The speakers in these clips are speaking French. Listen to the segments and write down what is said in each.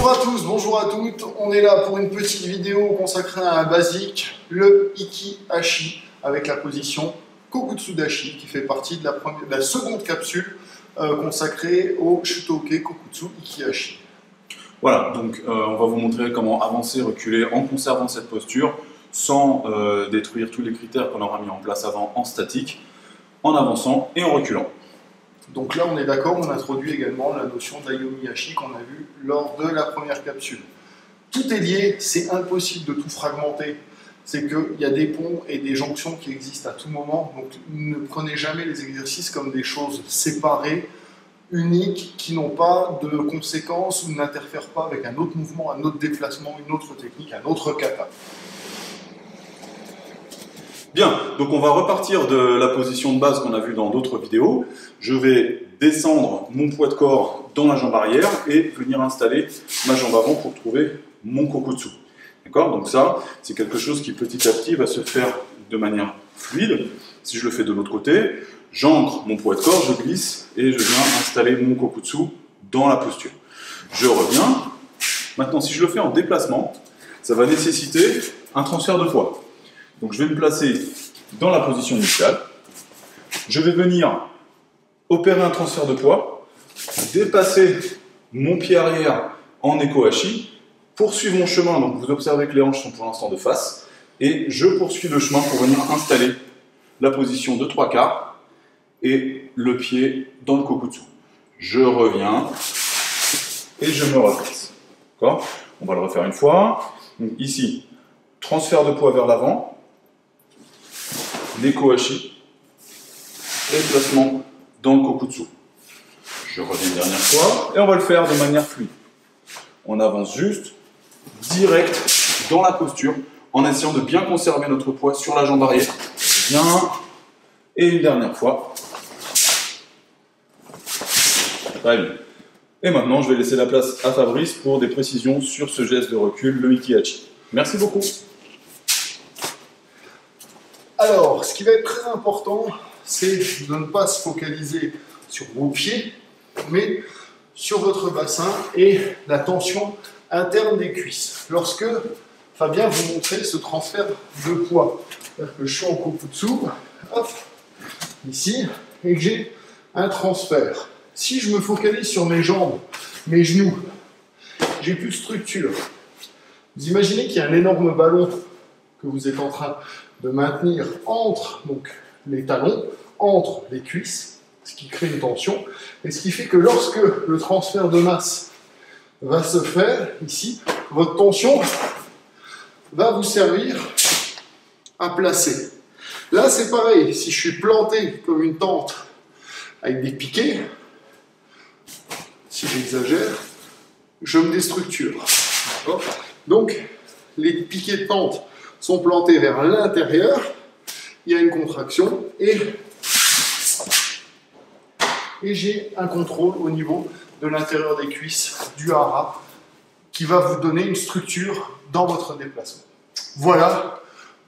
Bonjour à tous, bonjour à toutes. On est là pour une petite vidéo consacrée à un basique, le Ikihashi, avec la position Kokutsu-dashi, qui fait partie de la seconde capsule consacrée au Shutoke Kokutsu Ikihashi. Voilà, donc on va vous montrer comment avancer, reculer en conservant cette posture, sans détruire tous les critères qu'on aura mis en place avant en statique, en avançant et en reculant. Donc là, on est d'accord, on introduit également la notion d'Ayomiyashi qu'on a vu lors de la première capsule. Tout est lié, c'est impossible de tout fragmenter. C'est qu'il y a des ponts et des jonctions qui existent à tout moment. Donc ne prenez jamais les exercices comme des choses séparées, uniques, qui n'ont pas de conséquences ou n'interfèrent pas avec un autre mouvement, un autre déplacement, une autre technique, un autre kata. Bien, donc on va repartir de la position de base qu'on a vue dans d'autres vidéos. Je vais descendre mon poids de corps dans la jambe arrière et venir installer ma jambe avant pour trouver mon kokutsu. D'accord? Donc ça, c'est quelque chose qui petit à petit va se faire de manière fluide. Si je le fais de l'autre côté, j'ancre mon poids de corps, je glisse et je viens installer mon kokutsu dans la posture. Je reviens. Maintenant, si je le fais en déplacement, ça va nécessiter un transfert de poids. Donc je vais me placer dans la position initiale. Je vais venir opérer un transfert de poids, dépasser mon pied arrière en Eko-hashi, poursuivre mon chemin. Donc vous observez que les hanches sont pour l'instant de face. Et je poursuis le chemin pour venir installer la position de 3/4 et le pied dans le kokutsu. Je reviens et je me replace. D'accord ? On va le refaire une fois. Donc ici, transfert de poids vers l'avant. Eko-hashi et placement dans le kokutsu. Je reviens une dernière fois et on va le faire de manière fluide. On avance juste, direct dans la posture en essayant de bien conserver notre poids sur la jambe arrière. Bien. Et une dernière fois. Très bien. Et maintenant, je vais laisser la place à Fabrice pour des précisions sur ce geste de recul, le Ikihashi. Merci beaucoup. Alors, ce qui va être très important, c'est de ne pas se focaliser sur vos pieds, mais sur votre bassin et la tension interne des cuisses. Lorsque Fabien vous montrait ce transfert de poids, je suis en kokutsu, hop, ici, et que j'ai un transfert. Si je me focalise sur mes jambes, mes genoux, j'ai plus de structure. Vous imaginez qu'il y a un énorme ballon que vous êtes en train de maintenir entre donc, les talons, entre les cuisses, ce qui crée une tension, et ce qui fait que lorsque le transfert de masse va se faire, ici, votre tension va vous servir à placer. Là, c'est pareil, si je suis planté comme une tente avec des piquets, si j'exagère, je me déstructure. Donc, les piquets de tente sont plantés vers l'intérieur, il y a une contraction et j'ai un contrôle au niveau de l'intérieur des cuisses, du hara, qui va vous donner une structure dans votre déplacement. Voilà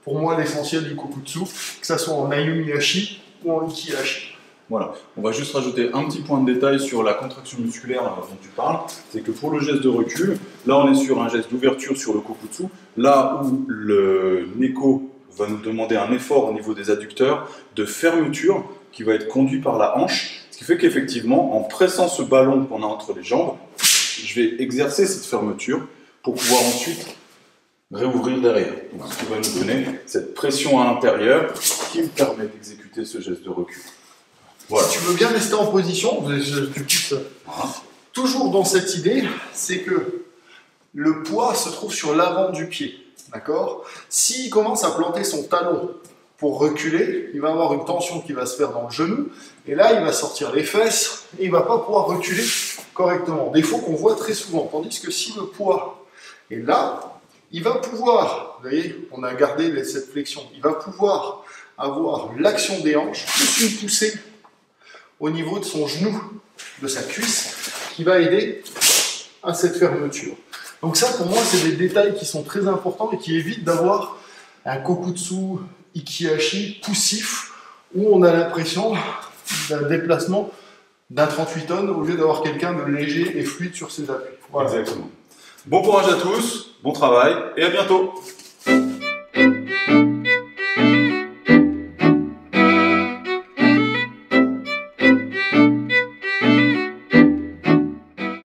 pour moi l'essentiel du kokutsu, que ce soit en Ayomiyashi ou en Ikihashi. Voilà, on va juste rajouter un petit point de détail sur la contraction musculaire dont tu parles. C'est que pour le geste de recul, là on est sur un geste d'ouverture sur le kokutsu, là où le Neko va nous demander un effort au niveau des adducteurs de fermeture qui va être conduit par la hanche, ce qui fait qu'effectivement, en pressant ce ballon qu'on a entre les jambes, je vais exercer cette fermeture pour pouvoir ensuite réouvrir derrière. Donc, ce qui va nous donner cette pression à l'intérieur qui me permet d'exécuter ce geste de recul. Voilà. Si tu veux bien rester en position, toujours dans cette idée, c'est que le poids se trouve sur l'avant du pied. D'accord ? S'il commence à planter son talon pour reculer, il va avoir une tension qui va se faire dans le genou, et là, il va sortir les fesses, et il ne va pas pouvoir reculer correctement. Défaut qu'on voit très souvent. Tandis que si le poids est là, il va pouvoir, vous voyez, on a gardé cette flexion, il va pouvoir avoir l'action des hanches, plus une poussée au niveau de son genou, de sa cuisse, qui va aider à cette fermeture. Donc ça, pour moi, c'est des détails qui sont très importants et qui évitent d'avoir un kokutsu Ikihashi poussif, où on a l'impression d'un déplacement d'un 38 tonnes au lieu d'avoir quelqu'un de léger et fluide sur ses appuis. Voilà. Exactement. Bon courage à tous, bon travail et à bientôt.